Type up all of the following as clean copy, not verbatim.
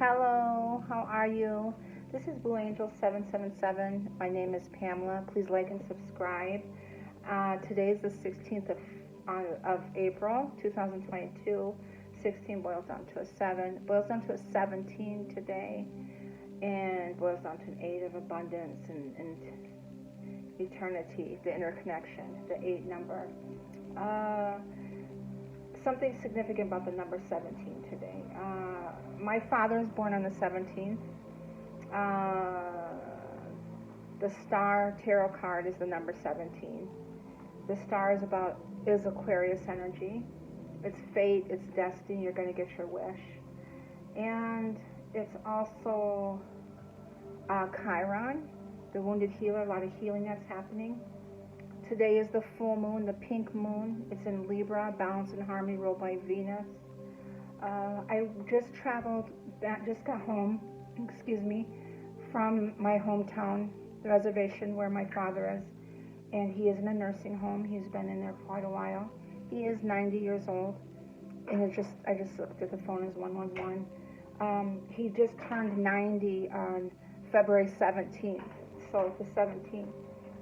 Hello, how are you? This is Blue Angel 777. My name is Pamela. Please like and subscribe. Today is the 16th of April, 2022. 16 boils down to a 7. Boils down to a 17 today. And boils down to an 8 of abundance and eternity, the interconnection, the 8 number. Something significant about the number 17 today. My father is born on the 17th. The star tarot card is the number 17. The star is Aquarius energy. It's fate, it's destiny, you're going to get your wish. And it's also Chiron, the wounded healer, a lot of healing that's happening. Today is the full moon, the pink moon. It's in Libra, balance and harmony, ruled by Venus. I just got home, from my hometown, the reservation where my father is. And he is in a nursing home. He's been in there quite a while. He is 90 years old. And I just looked at the phone as 111. He just turned 90 on February 17th. So the 17th.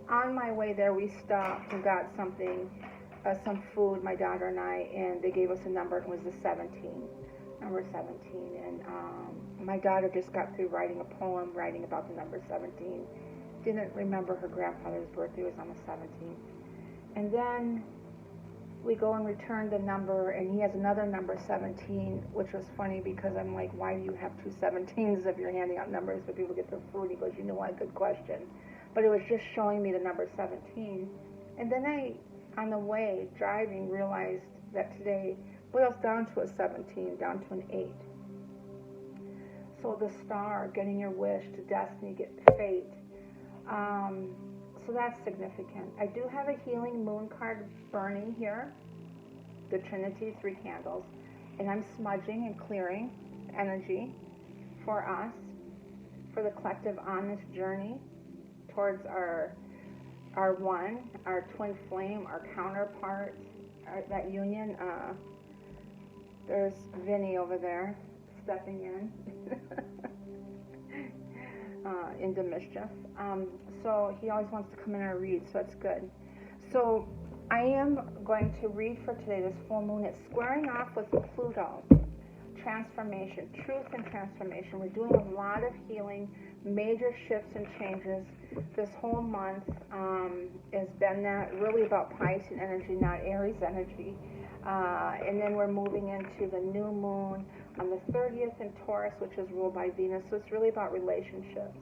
On my way there, we stopped and got something, some food, my daughter and I, and they gave us a number. It was the 17, number 17. And my daughter just got through writing a poem, writing about the number 17. Didn't remember her grandfather's birthday was on the 17th. And then we go and return the number, and he has another number 17, which was funny because I'm like, why do you have two 17s if you're handing out numbers for people to get their food? He goes, you know what, good question. But it was just showing me the number 17. And then I, on the way, driving, realized that today boils down to a 17, down to an 8. So the star, getting your wish, to destiny, get fate. So that's significant. I do have a healing moon card burning here, the Trinity, 3 candles. And I'm smudging and clearing energy for us, for the collective on this journey towards our one, our twin flame, our counterpart, that union. There's Vinny over there stepping in into mischief. So he always wants to come in and read, so that's good. So I am going to read for today this full moon. It's squaring off with Pluto. Transformation, truth and transformation. We're doing a lot of healing, major shifts and changes. This whole month has been that really about Pisces energy, not Aries energy. And then we're moving into the new moon on the 30th in Taurus, which is ruled by Venus. So it's really about relationships.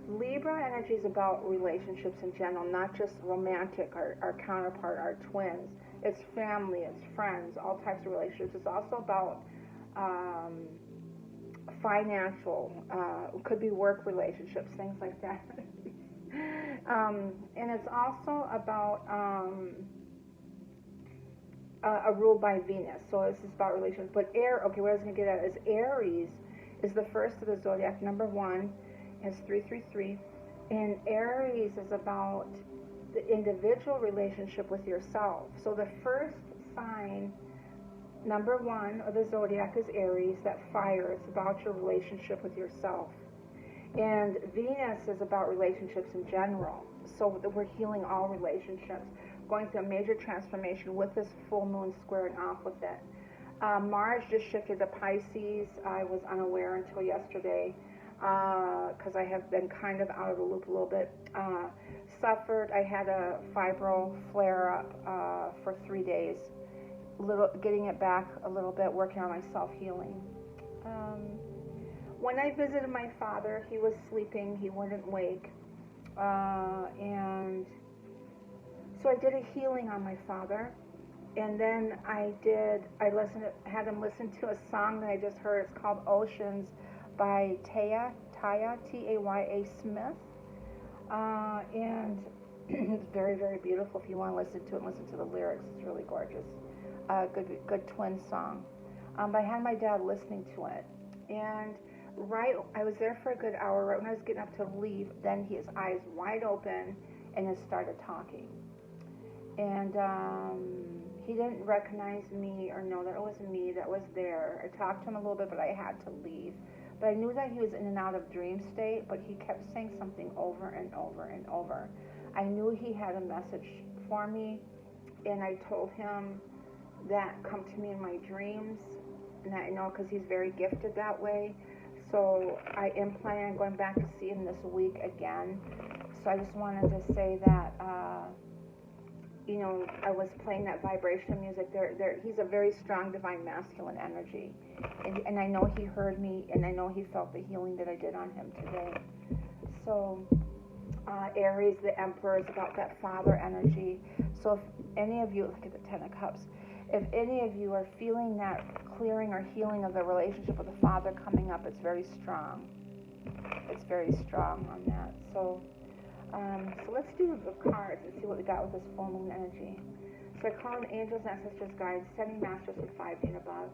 Libra energy is about relationships in general, not just romantic, our counterpart, our twins. It's family, it's friends, all types of relationships. It's also about financial, could be work relationships, things like that. And it's also about a rule by Venus. So this is about relationships. But what I was going to get at is Aries is the first of the zodiac. Number 1 is 333. And Aries is about the individual relationship with yourself. So the first sign, number 1 of the zodiac, is Aries, that fire. It's about your relationship with yourself. And Venus is about relationships in general. So we're healing all relationships, going through a major transformation with this full moon squaring off with it. Mars just shifted to Pisces. I was unaware until yesterday because I have been kind of out of the loop a little bit. I had a fibro flare-up for 3 days. Getting it back a little bit, working on my self-healing. When I visited my father, he was sleeping, he wouldn't wake, and so I did a healing on my father, and then had him listen to a song that I just heard. It's called Oceans by Taya, T-A-Y-A Smith, and it's very, very beautiful. If you want to listen to it, listen to the lyrics. It's really gorgeous. Good twin song. But I had my dad listening to it, and I was there for a good hour. Right when I was getting up to leave, then his eyes wide open and just started talking. And he didn't recognize me or know that it was me that was there. I talked to him a little bit, but I had to leave. but I knew that he was in and out of dream state, but he kept saying something over and over and over. I knew he had a message for me, and I told him that come to me in my dreams, and I know because he's very gifted that way. So I am planning on going back to see him this week again. So I just wanted to say that, I was playing that vibration music. He's a very strong divine masculine energy, and I know he heard me, and I know he felt the healing that I did on him today. So Aries, the Emperor, is about that father energy. So if any of you, look at the Ten of Cups, if any of you are feeling that clearing or healing of the relationship with the father coming up, it's very strong. It's very strong on that. So let's do the cards and see what we got with this full moon energy. So I call in angels, ancestors, guides, sending masters from 5D and above.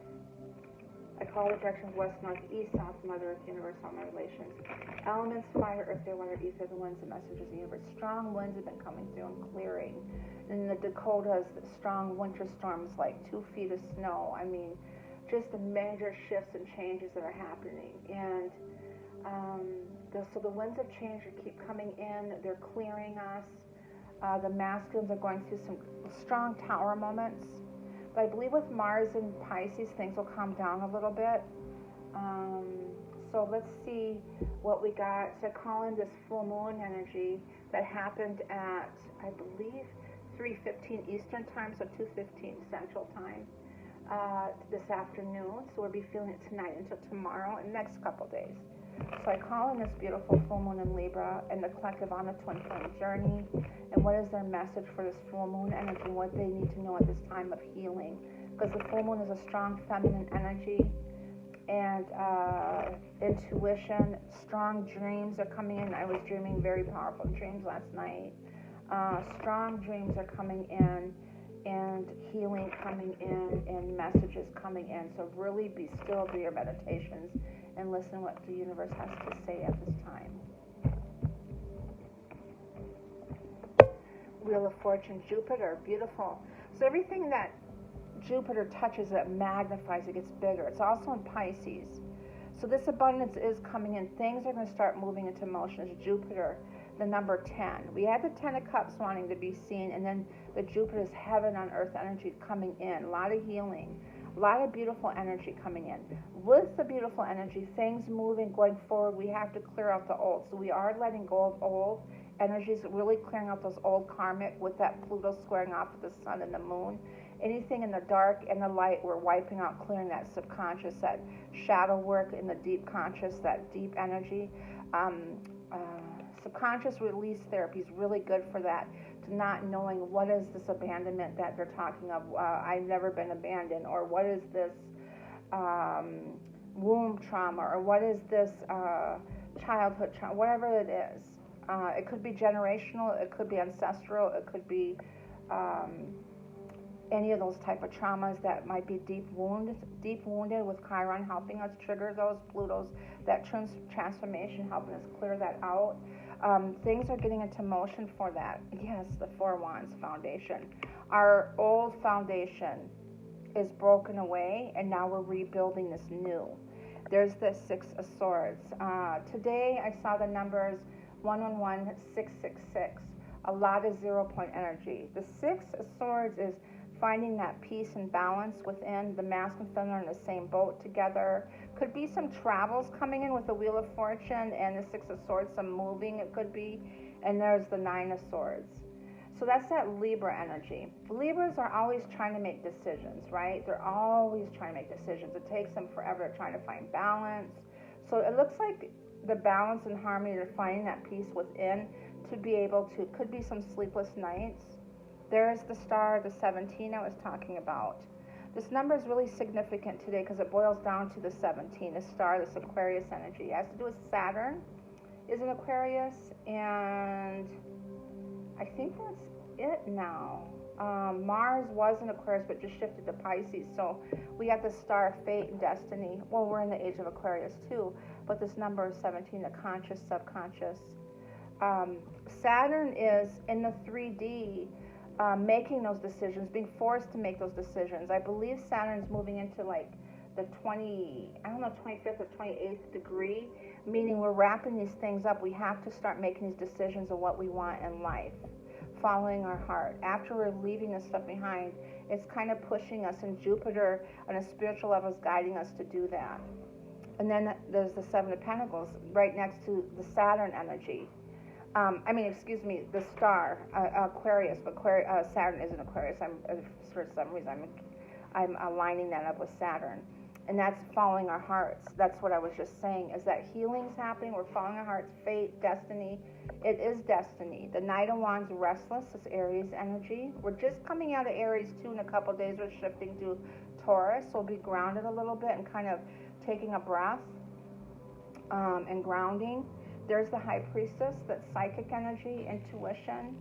I call the directions west, north, east, south, Mother Earth, universe, all my relations. Elements, fire, earth, air, water, ether, the winds, the messages of the universe. Strong winds have been coming through and clearing. In the Dakotas, the strong winter storms, like 2 feet of snow. I mean, just the major shifts and changes that are happening. And so the winds of change keep coming in. They're clearing us. The masculines are going through some strong tower moments. But I believe with Mars and Pisces, things will calm down a little bit. So let's see what we got. So I call in this full moon energy that happened at, I believe, 3:15 Eastern time, so 2:15 Central time this afternoon. So we'll be feeling it tonight until tomorrow and next couple days. So I call in this beautiful full moon in Libra and the collective on the twin flame journey, and what is their message for this full moon energy, and what they need to know at this time of healing, because the full moon is a strong feminine energy, and intuition, strong dreams are coming in. I was dreaming very powerful dreams last night. Strong dreams are coming in, and healing coming in, and messages coming in. So really be still, do your meditations, and listen what the universe has to say at this time. Wheel of Fortune, Jupiter, beautiful. So everything that Jupiter touches, it magnifies, it gets bigger. It's also in Pisces. So this abundance is coming in. Things are going to start moving into motion. It's Jupiter, the number 10. We had the 10 of Cups wanting to be seen, and then the Jupiter's heaven on earth energy coming in. A lot of healing. A lot of beautiful energy coming in. With the beautiful energy, things moving, going forward, we have to clear out the old. So we are letting go of old energies, really clearing out those old karmic with that Pluto squaring off with the sun and the moon. Anything in the dark and the light, we're wiping out, clearing that subconscious, that shadow work in the deep conscious, that deep energy. Subconscious release therapy is really good for that. To not knowing what is this abandonment that they're talking of. I've never been abandoned, or what is this womb trauma, or what is this childhood trauma, whatever it is. It could be generational, it could be ancestral, it could be any of those type of traumas that might be deep wounded with Chiron helping us trigger those, Pluto's, that transformation helping us clear that out. Things are getting into motion for that. Yes, the Four Wands foundation. Our old foundation is broken away, and now we're rebuilding this new. There's the Six of Swords. Today I saw the numbers 111, 666. A lot of 0-point energy. The Six of Swords is finding that peace and balance within. The masculine and feminine in the same boat together. Could be some travels coming in with the Wheel of Fortune and the Six of Swords, some moving it could be. And there's the Nine of Swords. So that's that Libra energy. Libras are always trying to make decisions, right? They're always trying to make decisions. It takes them forever trying to find balance. So it looks like the balance and harmony, they're finding that peace within to be able to, could be some sleepless nights. There's the star, the 17 I was talking about. This number is really significant today because it boils down to the 17, the star, this Aquarius energy. It has to do with Saturn is an Aquarius, and I think that's it now. Mars was an Aquarius but just shifted to Pisces, so we got the star, fate, and destiny. Well, we're in the age of Aquarius too, but this number is 17, the conscious, subconscious. Saturn is in the 3D, making those decisions, being forced to make those decisions. I believe Saturn's moving into like the 25th or 28th degree, meaning we're wrapping these things up. We have to start making these decisions of what we want in life, following our heart. After we're leaving this stuff behind, it's kind of pushing us, and Jupiter on a spiritual level is guiding us to do that. And then there's the Seven of Pentacles right next to the Saturn energy. The star, Aquarius, but Saturn isn't Aquarius. For some reason, I'm aligning that up with Saturn. And that's following our hearts. That's what I was just saying, is that healing's happening. We're following our hearts, fate, destiny. It is destiny. The Knight of Wands, restless, is Aries energy. We're just coming out of Aries, too, in a couple of days. We're shifting to Taurus. So we'll be grounded a little bit and kind of taking a breath and grounding. There's the High Priestess, that's psychic energy, intuition,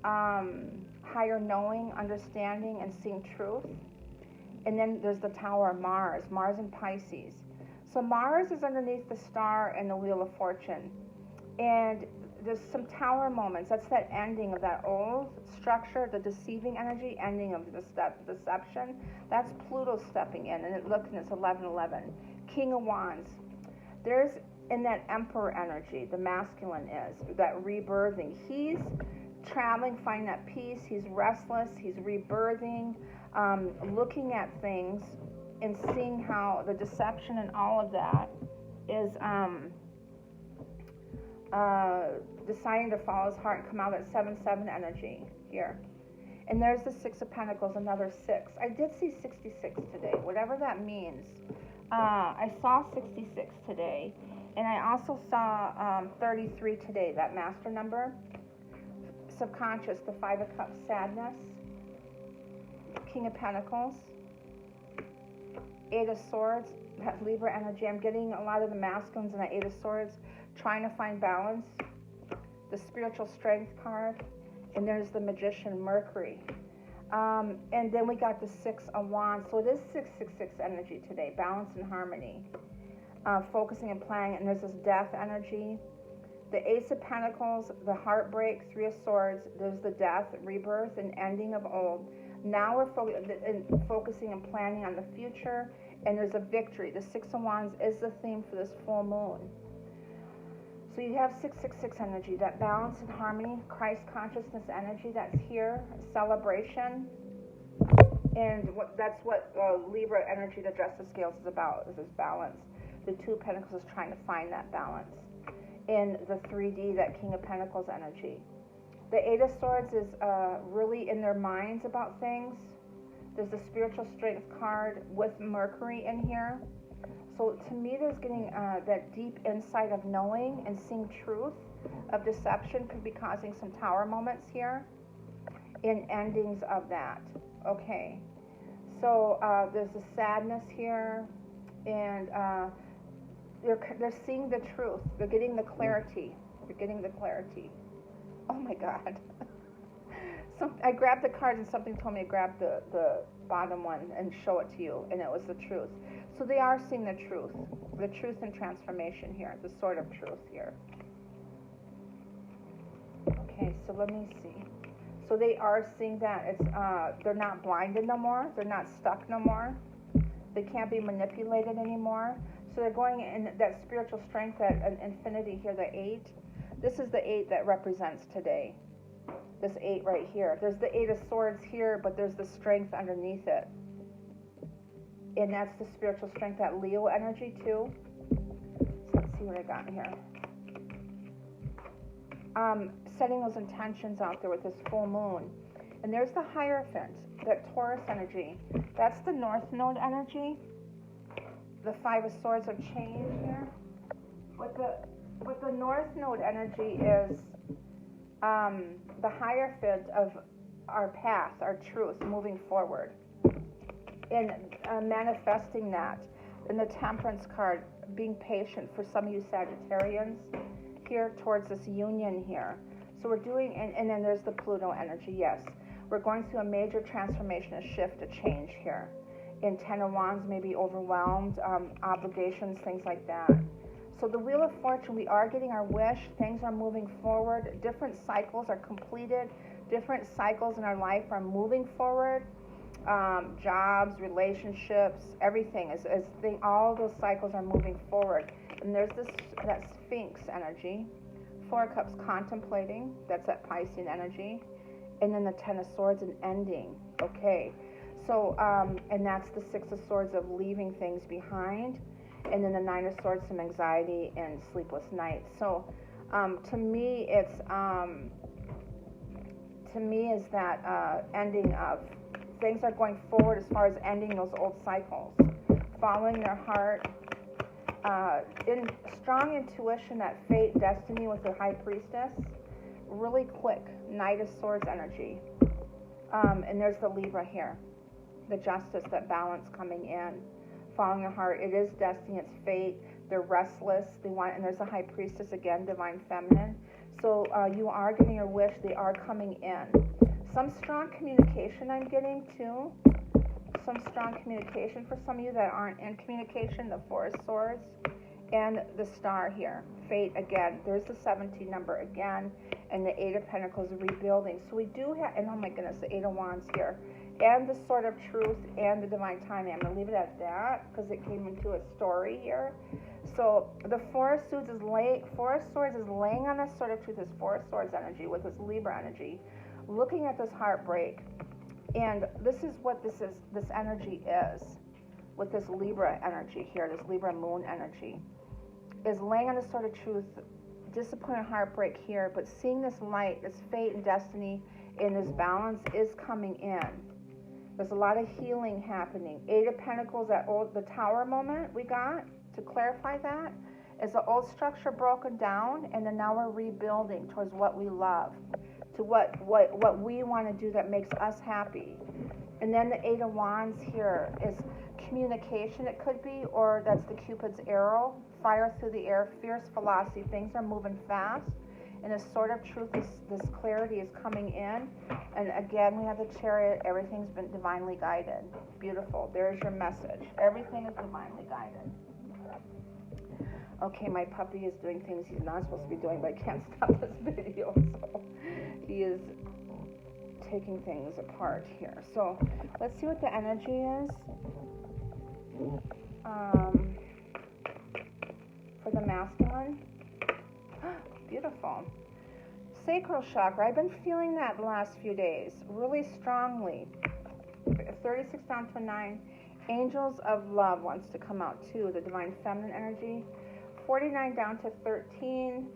higher knowing, understanding, and seeing truth. And then there's the Tower of Mars and Pisces. So Mars is underneath the star and the Wheel of Fortune. And there's some tower moments. That's that ending of that old structure, the deceiving energy, ending of the deception. That's Pluto stepping in, and it's 11:11. King of Wands. There's in that Emperor energy, the masculine is, that rebirthing. He's traveling, finding that peace. He's restless. He's rebirthing, looking at things and seeing how the deception and all of that is deciding to follow his heart and come out at 7-7 energy here. And there's the Six of Pentacles, another 6. I did see 66 today, whatever that means. I saw 66 today. And I also saw 33 today, that master number. Subconscious, the Five of Cups, sadness. King of Pentacles. Eight of Swords, that Libra energy. I'm getting a lot of the masculines in that Eight of Swords, trying to find balance. The Spiritual Strength card. And there's the Magician, Mercury. And then we got the Six of Wands. So it is 666 energy today, balance and harmony. Focusing and planning, and there's this death energy. The Ace of Pentacles, the heartbreak, Three of Swords, there's the death, rebirth, and ending of old. Now we're focusing and planning on the future, and there's a victory. The Six of Wands is the theme for this full moon. So you have 666 energy, that balance and harmony, Christ consciousness energy that's here, celebration. And that's what Libra energy, the Justice Scales, is about, is this balance. The Two of Pentacles is trying to find that balance. In the 3D, that King of Pentacles energy. The Eight of Swords is really in their minds about things. There's the Spiritual Strength card with Mercury in here. So to me, there's getting that deep insight of knowing and seeing truth, of deception could be causing some tower moments here in endings of that. Okay. So there's the sadness here, and they're seeing the truth. They're getting the clarity. They're getting the clarity. Oh my God. So I grabbed the card and something told me to grab the bottom one and show it to you, and it was the truth. So they are seeing the truth and transformation here, the sort of truth here. Okay, so let me see. So they are seeing that. It's they're not blinded no more. They're not stuck no more. They can't be manipulated anymore. So they're going in that spiritual strength, that infinity here, the 8. This is the 8 that represents today. This 8 right here. There's the 8 of Swords here, but there's the strength underneath it. And that's the spiritual strength, that Leo energy too. So let's see what I got here. Setting those intentions out there with this full moon. And there's the Hierophant, that Taurus energy. That's the North Node energy. The Five of Swords of change here. What the North Node energy is the Hierophant of our path, our truth, moving forward. And manifesting that. In the Temperance card, being patient for some of you Sagittarians here towards this union here. So we're doing, and then there's the Pluto energy, yes. We're going through a major transformation, a shift, a change here. In Ten of Wands, maybe overwhelmed, obligations, things like that. So the Wheel of Fortune, we are getting our wish. Things are moving forward. Different cycles are completed. Different cycles in our life are moving forward. jobs, relationships, everything. All those cycles are moving forward. And there's that Sphinx energy. Four of Cups contemplating, that's that Piscean energy. And then the Ten of Swords and ending. Okay. So, and that's the Six of Swords of leaving things behind. And then the Nine of Swords, some anxiety and sleepless nights. So, to me, it's, is that ending of things are going forward as far as ending those old cycles, following their heart, in strong intuition, that fate, destiny with the High Priestess, really quick, Knight of Swords energy. And there's the Libra here, the Justice, that balance coming in, following their heart. It is destiny, it's fate. They're restless. They want, and there's the High Priestess again, Divine Feminine. So you are getting your wish. They are coming in. Some strong communication I'm getting too. Some strong communication for some of you that aren't in communication. The Four of Swords and the Star here. Fate again. There's the 17 number again, and the Eight of Pentacles, rebuilding. So we do have, and oh my goodness, the Eight of Wands here, and the Sword of Truth and the Divine Timing. I'm going to leave it at that because it came into a story here. So the Four of Swords is laying on the Sword of Truth, this Four of Swords energy with this Libra energy, looking at this heartbreak. And this is what this energy is with this Libra energy here, this Libra moon energy, is laying on the Sword of Truth, disappointed, heartbreak here, but seeing this light, this fate and destiny in this balance is coming in. There's a lot of healing happening. Eight of Pentacles, the Tower moment we got, to clarify that, is the old structure broken down, and then now we're rebuilding towards what we love, to what we want to do that makes us happy. And then the Eight of Wands here is communication, it could be, or that's the Cupid's arrow, fire through the air, fierce velocity. Things are moving fast. And the Sword of Truth, this clarity is coming in. And again, we have the Chariot. Everything's been divinely guided. Beautiful. There's your message. Everything is divinely guided. Okay, my puppy is doing things he's not supposed to be doing, but I can't stop this video. So he is taking things apart here. So let's see what the energy is for the masculine. Beautiful. Sacral chakra. I've been feeling that the last few days really strongly. 36 down to 9. Angels of Love wants to come out too. The Divine Feminine energy. 49 down to 13.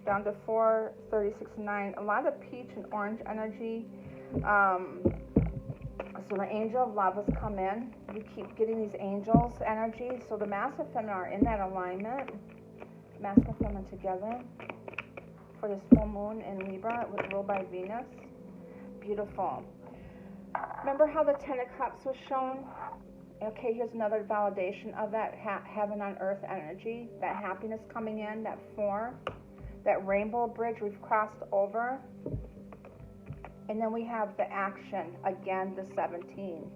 Down to 4. 36 to 9. A lot of peach and orange energy. So the Angel of Love has come in. We keep getting these angels energy. So the Masculine and Feminine are in that alignment. Masculine and Feminine together for this full moon in Libra with ruled by Venus. Beautiful. Remember how the Ten of Cups was shown? Okay, here's another validation of that heaven on earth energy, that happiness coming in, that 4, that rainbow bridge we've crossed over. And then we have the action, again, the 17.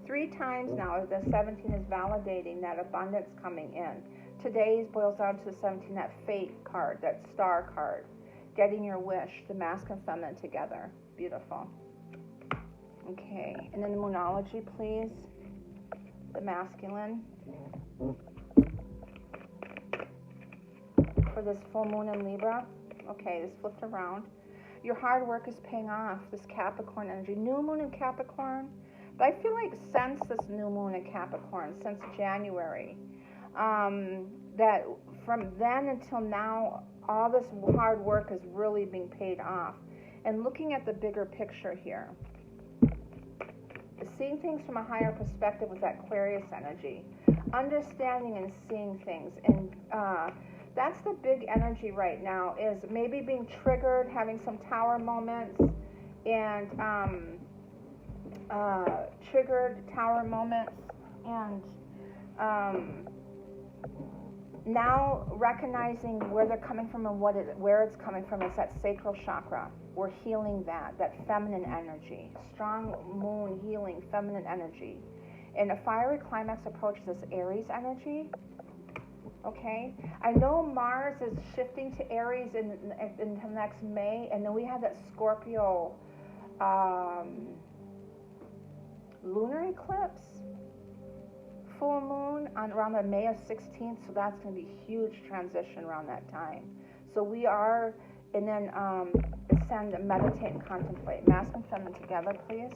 3 times now, the 17 is validating that abundance coming in. Today's boils down to the 17, that fate card, that star card. Getting your wish, the masculine and feminine together. Beautiful. Okay, and then the moonology, please. The masculine. For this full moon in Libra. Okay, this flipped around. Your hard work is paying off, this Capricorn energy. New moon in Capricorn. But I feel like since this new moon in Capricorn, since January, that from then until now, all this hard work is really being paid off. And looking at the bigger picture here, seeing things from a higher perspective with that Aquarius energy, understanding and seeing things. And that's the big energy right now, is maybe being triggered, having some tower moments, and triggered tower moments, and now recognizing where they're coming from and where it's coming from. It's that sacral chakra. We're healing that feminine energy. Strong moon healing feminine energy. And a fiery climax approaches this Aries energy. Okay? I know Mars is shifting to Aries until next May, and then we have that Scorpio lunar eclipse, full moon on around the May 16th, so that's going to be a huge transition around that time. So we are, and then ascend, meditate, and contemplate. Masculine, feminine together, please.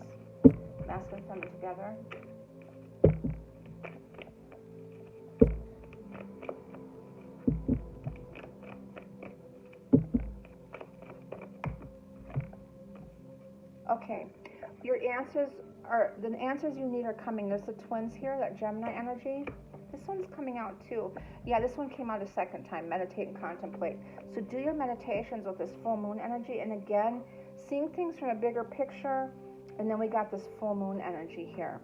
Masculine, feminine together. Okay, your answers are, the answers you need are coming. There's the twins here, that Gemini energy. This one's coming out too. Yeah, this one came out a second time, meditate and contemplate. So do your meditations with this full moon energy, and again, seeing things from a bigger picture, and then we got this full moon energy here,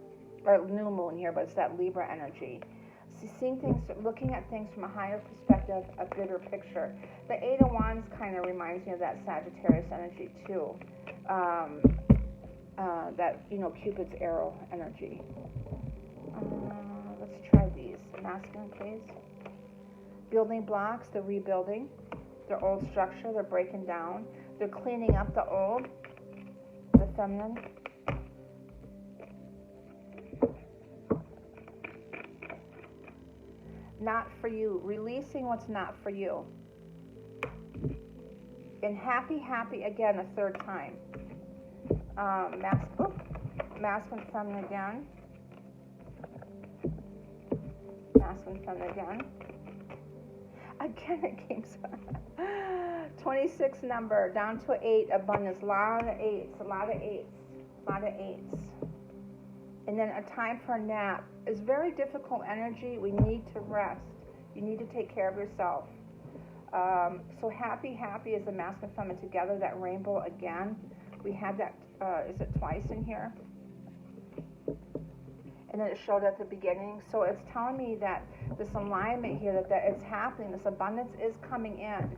or new moon here, but it's that Libra energy. So seeing things, looking at things from a higher perspective, a bigger picture. The Eight of Wands kind of reminds me of that Sagittarius energy too. That, you know, Cupid's arrow energy. Let's try these. Masculine, please. Building blocks, they're rebuilding. Their old structure, they're breaking down. They're cleaning up the old. The feminine. Not for you. Releasing what's not for you. And happy, happy again a third time. Masculine, feminine again. Masculine, feminine again. Again it came 26 number, down to 8, abundance, a lot of eights. And then a time for a nap. It's very difficult energy. We need to rest. You need to take care of yourself. So happy, happy is the masculine, feminine together, that rainbow again. We had that, is it twice in here? And then it showed at the beginning. So it's telling me that this alignment here, that it's happening, this abundance is coming in.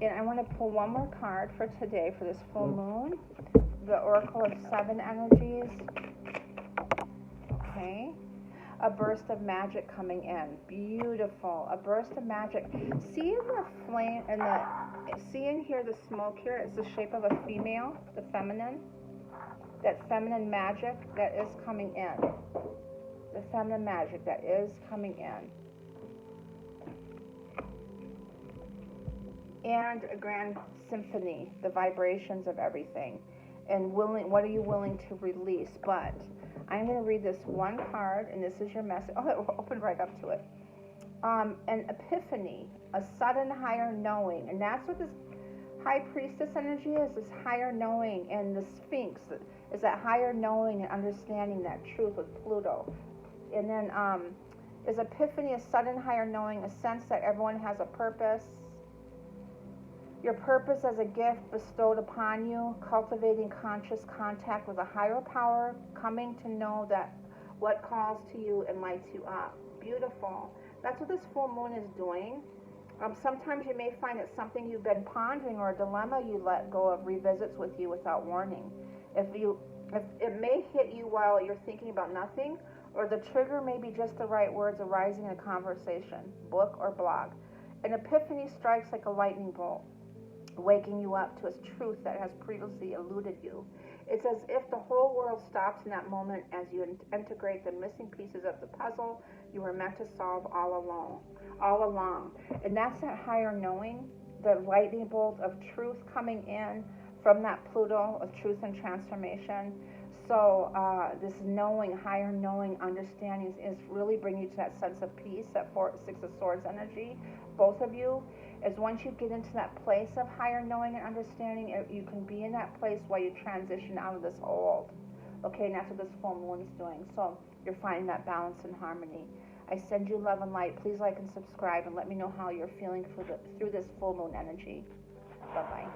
And I want to pull one more card for today for this full moon. The Oracle of Seven energies. Okay. A burst of magic coming in. Beautiful. A burst of magic. See in the flame, see in here the smoke here, it's the shape of a female, the feminine. That feminine magic that is coming in. The feminine magic that is coming in. And a grand symphony, the vibrations of everything. And what are you willing to release? But I'm going to read this one card, and this is your message. Oh, it opened right up to it. An epiphany, a sudden higher knowing. And that's what this high priestess energy is, this higher knowing. And the Sphinx is that higher knowing and understanding that truth with Pluto. And then is epiphany, a sudden higher knowing, a sense that everyone has a purpose. Your purpose as a gift bestowed upon you, cultivating conscious contact with a higher power, coming to know that what calls to you and lights you up. Beautiful. That's what this full moon is doing. Sometimes you may find it's something you've been pondering, or a dilemma you let go of revisits with you without warning. If it may hit you while you're thinking about nothing, or the trigger may be just the right words arising in a conversation, book, or blog. An epiphany strikes like a lightning bolt, waking you up to a truth that has previously eluded you. It's as if the whole world stops in that moment as you integrate the missing pieces of the puzzle you were meant to solve all along. And that's that higher knowing, the lightning bolt of truth coming in from that Pluto of truth and transformation. So this knowing, higher knowing, understanding is really bringing you to that sense of peace, that Six of Swords energy, both of you. Is once you get into that place of higher knowing and understanding, you can be in that place while you transition out of this old. Okay, and that's what this full moon is doing. So you're finding that balance and harmony. I send you love and light. Please like and subscribe, and let me know how you're feeling through this full moon energy. Bye-bye.